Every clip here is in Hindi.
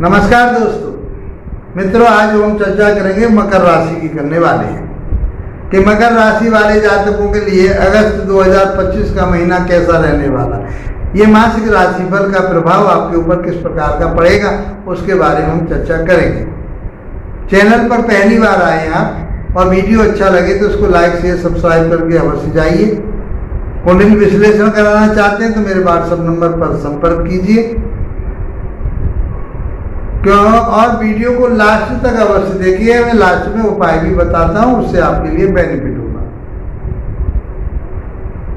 नमस्कार दोस्तों मित्रों, आज हम चर्चा करेंगे मकर राशि की करने वाले हैं कि मकर राशि वाले जातकों के लिए अगस्त 2025 का महीना कैसा रहने वाला है। ये मासिक राशिफल का प्रभाव आपके ऊपर किस प्रकार का पड़ेगा उसके बारे में हम चर्चा करेंगे। चैनल पर पहली बार आए आप और वीडियो अच्छा लगे तो उसको लाइक शेयर सब्सक्राइब करके अवश्य जाइए। कुंडली विश्लेषण कराना चाहते हैं तो मेरे व्हाट्सएप नंबर पर संपर्क कीजिए क्यों, और वीडियो को लास्ट तक अवश्य देखिए। मैं लास्ट में उपाय भी बताता हूं, उससे आपके लिए बेनिफिट होगा।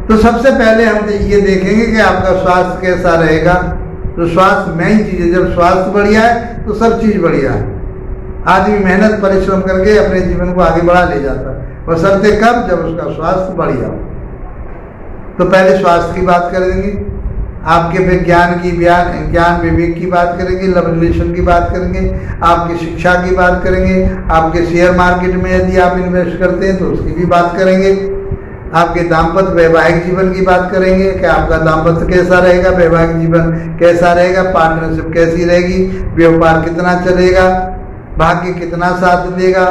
तो सबसे पहले हम ये देखेंगे कि आपका स्वास्थ्य कैसा रहेगा। तो स्वास्थ्य मेन चीज है। जब स्वास्थ्य बढ़िया है तो सब चीज बढ़िया है। आदमी मेहनत परिश्रम करके अपने जीवन को आगे बढ़ा ले जाता है, बशर्ते कब, जब उसका स्वास्थ्य बढ़िया हो। तो पहले स्वास्थ्य की बात करेंगे, आपके फिर ज्ञान विवेक की बात करेंगे, लव रिलेशन की बात करेंगे, आपकी शिक्षा की बात करेंगे, आपके शेयर मार्केट में यदि आप इन्वेस्ट करते हैं तो उसकी भी बात करेंगे, आपके दाम्पत्य वैवाहिक जीवन की बात करेंगे कि आपका दाम्पत्य कैसा रहेगा, वैवाहिक जीवन कैसा रहेगा, पार्टनरशिप कैसी रहेगी, व्यापार कितना चलेगा, भाग्य कितना साथ देगा,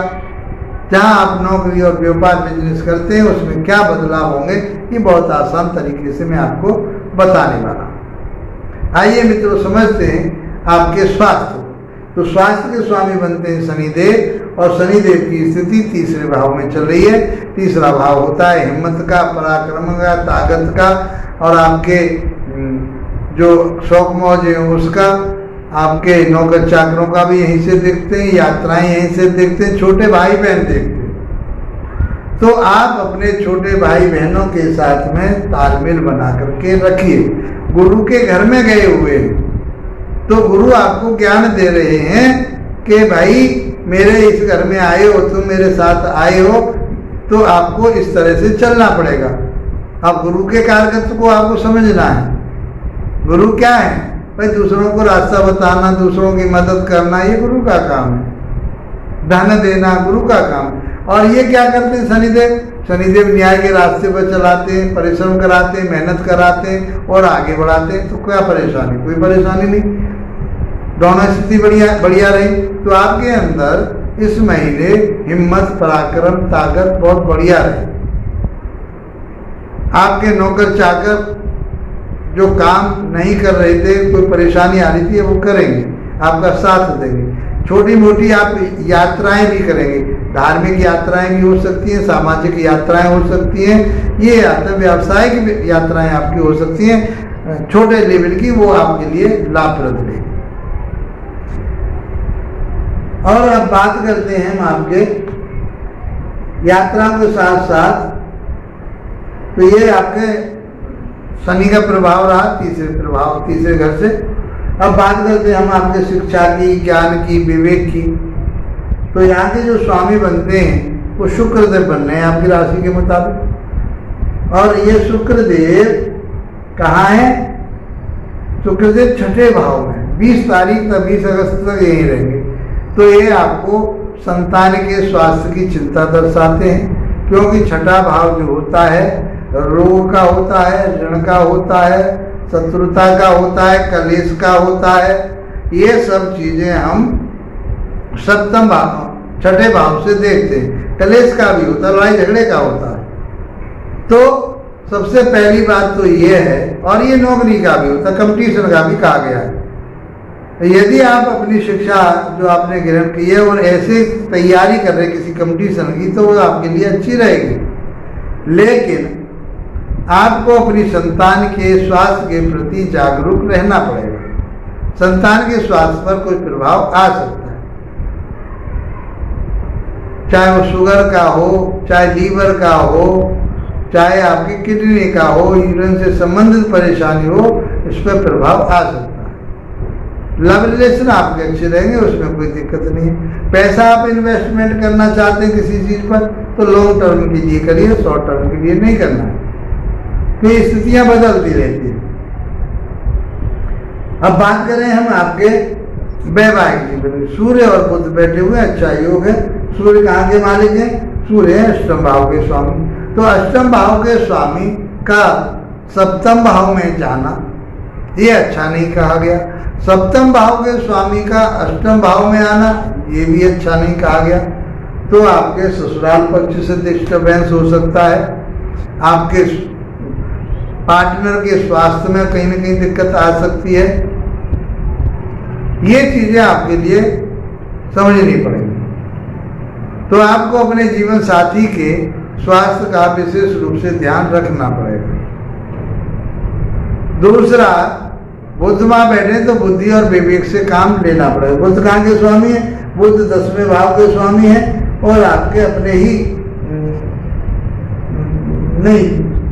जहाँ आप नौकरी और व्यापार बिजनेस करते हैं उसमें क्या बदलाव होंगे। ये बहुत आसान तरीके से मैं आपको बताने वाला। आइए मित्रों समझते हैं आपके स्वास्थ्य। तो स्वास्थ्य के स्वामी बनते हैं शनिदेव, और शनिदेव की स्थिति तीसरे भाव में चल रही है। तीसरा भाव होता है हिम्मत का, पराक्रम का, ताकत का, और आपके जो शौक मौज है उसका, आपके नौकर चाकरों का भी यहीं से देखते हैं, यात्राएं यहीं से देखते हैं, छोटे भाई बहन देखते हैं। तो आप अपने छोटे भाई बहनों के साथ में तालमेल बना करके रखिए। गुरु के घर में गए हुए तो गुरु आपको ज्ञान दे रहे हैं कि भाई मेरे इस घर में आए हो, तुम मेरे साथ आए हो, तो आपको इस तरह से चलना पड़ेगा। अब गुरु के कार्यकर्ता को आपको समझना है। गुरु क्या है भाई? दूसरों को रास्ता बताना, दूसरों की मदद करना, ये गुरु का काम है। धन देना गुरु का काम है। और ये क्या करते हैं शनिदेव? शनिदेव न्याय के रास्ते पर चलाते हैं, परिश्रम कराते हैं, मेहनत कराते हैं और आगे बढ़ाते हैं। तो क्या परेशानी? कोई परेशानी नहीं, दोनों स्थिति बढ़िया रही। तो आपके अंदर इस महीने हिम्मत, पराक्रम, ताकत बहुत बढ़िया रही। आपके नौकर चाकर जो काम नहीं कर रहे थे, कोई परेशानी आ रही थी, वो करेंगे, आपका साथ देंगे। छोटी मोटी आप यात्राएं भी करेंगे, धार्मिक यात्राएं भी हो सकती हैं, सामाजिक यात्राएं हो सकती हैं, ये व्यावसायिक यात्राएं आपकी हो सकती हैं, छोटे लेवल की, वो आपके लिए लाभप्रद रहेगी। और अब बात करते हैं हम आपके यात्राओं के साथ साथ। तो ये आपके शनि का प्रभाव रहा, तीसरे घर से। अब बात करते हैं हम आपके शिक्षा की, ज्ञान की, विवेक की। तो यहाँ के जो स्वामी बनते हैं वो शुक्रदेव बन रहे हैं आपकी राशि के मुताबिक। और ये शुक्रदेव कहाँ है? शुक्रदेव छठे भाव में, 20 तारीख तक, 20 अगस्त तक यहीं रहेंगे। तो ये आपको संतान के स्वास्थ्य की चिंता दर्शाते हैं, क्योंकि छठा भाव जो होता है रोग का होता है, ऋण का होता है, शत्रुता का होता है, कलेश का होता है। ये सब चीजें हम सप्तम भाव, छठे भाव से देखते हैं। कलेश का भी होता है, लड़ाई झगड़े का होता है। तो सबसे पहली बात तो ये है, और ये नौकरी का भी होता है, कंपटीशन का भी कहा गया है। यदि आप अपनी शिक्षा जो आपने ग्रहण की है और ऐसे तैयारी कर रहे किसी कंपटीशन की, तो वो आपके लिए अच्छी रहेगी। लेकिन आपको अपनी संतान के स्वास्थ्य के प्रति जागरूक रहना पड़ेगा। संतान के स्वास्थ्य पर कोई प्रभाव आ सकता है, चाहे वो शुगर का हो, चाहे लीवर का हो, चाहे आपकी किडनी का हो, यूरिन से संबंधित परेशानी हो, इस पर प्रभाव आ सकता है। लव रिलेशन आपके अच्छे रहेंगे, उसमें कोई दिक्कत नहीं है। पैसा आप इन्वेस्टमेंट करना चाहते हैं किसी चीज पर, तो लॉन्ग टर्म के लिए करिए, शॉर्ट टर्म के लिए नहीं करना है, क्योंकि स्थितियां बदलती रहती हैं। अब बात करें हम आपके वैवाहिक जीवन। सूर्य और बुध बैठे हुए अच्छा योग है। सूर्य कहाँ के मालिक हैं? सूर्य है अष्टम भाव के स्वामी। तो अष्टम भाव के स्वामी का सप्तम भाव में जाना ये अच्छा नहीं कहा गया। सप्तम भाव के स्वामी का अष्टम भाव में आना ये भी अच्छा नहीं कहा गया। तो आपके ससुराल पक्ष से डिस्टर्बेंस हो सकता है, आपके पार्टनर के स्वास्थ्य में कहीं ना कहीं दिक्कत आ सकती है। ये चीजें आपके लिए समझनी पड़ेगी। तो आपको अपने जीवन साथी के स्वास्थ्य का विशेष रूप से ध्यान रखना पड़ेगा। दूसरा, बुध वहां बैठे तो बुद्धि और विवेक से काम लेना पड़ेगा। बुध कहाँ के स्वामी है? बुध 10वें भाव के स्वामी है और आपके अपने ही नहीं,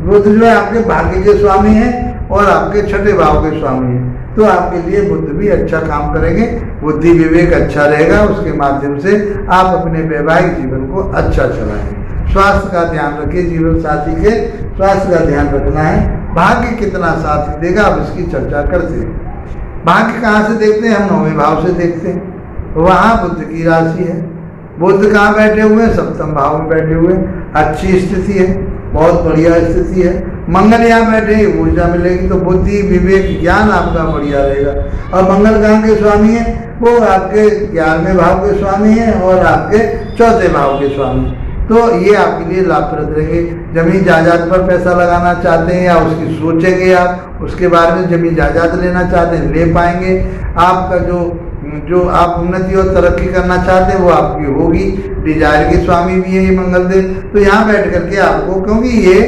बुध जो है आपके भाग्य के स्वामी है और आपके छठे भाव के स्वामी है। तो आपके लिए बुध भी अच्छा काम करेंगे, बुद्धि विवेक अच्छा रहेगा, उसके माध्यम से आप अपने वैवाहिक जीवन को अच्छा चलाएंगे। स्वास्थ्य का ध्यान रखिए, जीवन साथी के स्वास्थ्य का ध्यान रखना है। भाग्य कितना साथ देगा अब इसकी चर्चा करते हैं। भाग्य कहाँ से देखते हैं? हम 9वें भाव से देखते हैं। वहाँ बुध की राशि है, बुध कहाँ बैठे हुए हैं? सप्तम भाव में बैठे हुए, अच्छी स्थिति है, बहुत बढ़िया स्थिति है। मंगल यहाँ बैठे ऊर्जा मिलेगी, तो बुद्धि विवेक ज्ञान आपका बढ़िया रहेगा। और मंगल कहाँ के स्वामी है? वो आपके 11वें भाव के स्वामी है और आपके चौथे भाव के स्वामी। तो ये आपके लिए लाभप्रद रहेंगे। जमीन जायदाद पर पैसा लगाना चाहते हैं या उसकी सोचेंगे आप, उसके बारे में जमीन जायदाद लेना चाहते हैं, ले पाएंगे। आपका जो आप उन्नति और तरक्की करना चाहते हैं वो आपकी होगी। डिजायर के स्वामी भी है ये मंगल देव। तो यहाँ बैठ करके आपको, क्योंकि ये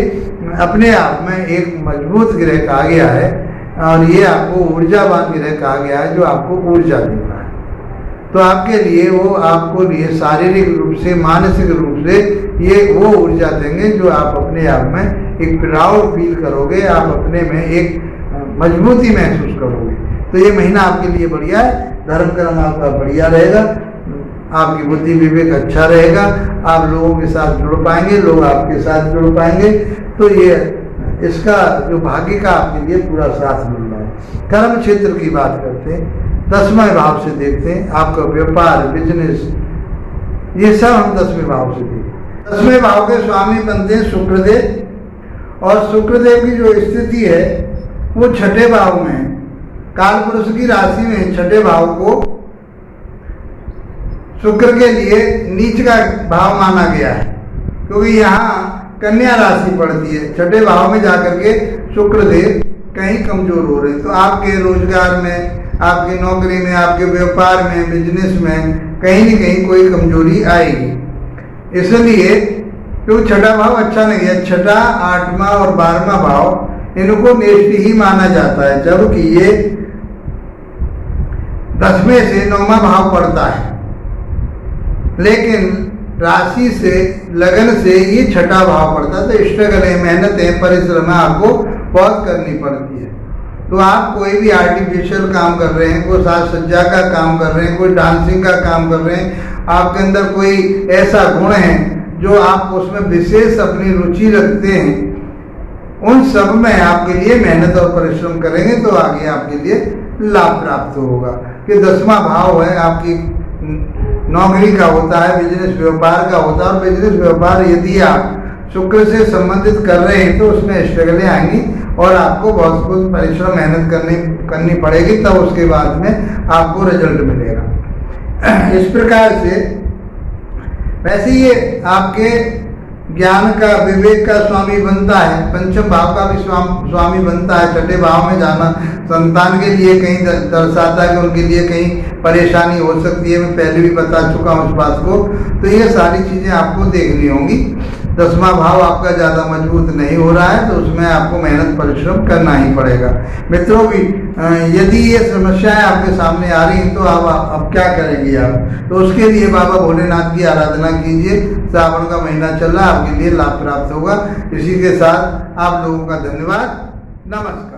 अपने आप में एक मजबूत ग्रह कहा गया है और ये आपको ऊर्जावान ग्रह कहा गया है जो आपको ऊर्जा देता है। तो आपके लिए वो आपको लिए शारीरिक रूप से मानसिक रूप से ये वो ऊर्जा देंगे जो आप अपने आप में एक प्राउड फील करोगे, आप अपने में एक मजबूती महसूस करोगे। तो ये महीना आपके लिए बढ़िया है। धर्म कर्म आपका बढ़िया रहेगा, आपकी बुद्धि विवेक अच्छा रहेगा, आप लोगों के साथ जुड़ पाएंगे, लोग आपके साथ जुड़ पाएंगे। तो ये इसका जो भाग्य का आपके लिए पूरा साथ मिल रहा है। कर्म क्षेत्र की बात करते हैं, 10वें भाव से देखते हैं। आपका व्यापार बिजनेस ये सब हम 10वें भाव से देखते हैं। 10वें भाव के स्वामी बनते हैं शुक्रदेव, और शुक्रदेव की जो स्थिति है वो छठे भाव में है। काल पुरुष की राशि में छठे भाव को शुक्र के लिए नीच का भाव माना गया है, क्योंकि यहाँ कन्या राशि पड़ती है। छठे भाव में जाकर के शुक्रदेव कहीं कमजोर हो रहे हैं। तो आपके रोजगार में, आपकी नौकरी में, आपके व्यापार में, बिजनेस में कहीं न कहीं कोई कमजोरी आएगी। इसलिए क्योंकि छठा भाव अच्छा नहीं है। छठा, 8वां और 12वां भाव इनको नेष्ट ही माना जाता है, जबकि ये 10वें से 9वां भाव पड़ता है। लेकिन राशि से, लगन से ये छठा भाव पड़ता है। तो स्ट्रगल, मेहनतें, परिश्रम आपको बहुत करनी पड़ती है। तो आप कोई भी आर्टिफिशियल काम कर रहे हैं, कोई साज सज्जा का काम कर रहे हैं, कोई डांसिंग का काम कर रहे हैं, आपके अंदर कोई ऐसा गुण है जो आप उसमें विशेष अपनी रुचि रखते हैं, उन सब में आपके लिए मेहनत और परिश्रम करेंगे तो आगे आपके लिए लाभ प्राप्त होगा। कि 10वां भाव है आपकी नौकरी का होता है, बिजनेस व्यापार का होता है। और बिजनेस व्यापार यदि आप शुक्र से संबंधित कर रहे हैं तो उसमें स्ट्रगलें आएंगी और आपको बहुत कुछ परिश्रम मेहनत करनी पड़ेगी, तब उसके बाद में आपको रिजल्ट मिलेगा। इस प्रकार से वैसे ये आपके ज्ञान का, विवेक का स्वामी बनता है। पंचम भाव का भी स्वामी बनता है। छठे भाव में जाना संतान के लिए कहीं दर्शाता है कि उनके लिए कहीं परेशानी हो सकती है। मैं पहले भी बता चुका हूँ इस बात को। तो ये सारी चीज़ें आपको देखनी होंगी। 10वां भाव आपका ज़्यादा मजबूत नहीं हो रहा है तो उसमें आपको मेहनत परिश्रम करना ही पड़ेगा। मित्रों भी यदि ये समस्याएं आपके सामने आ रही तो आप अब क्या करेंगे आप? तो उसके लिए बाबा भोलेनाथ की आराधना कीजिए। श्रावण का महीना चल रहा है, आपके लिए लाभ प्राप्त होगा। इसी के साथ आप लोगों का धन्यवाद। नमस्कार।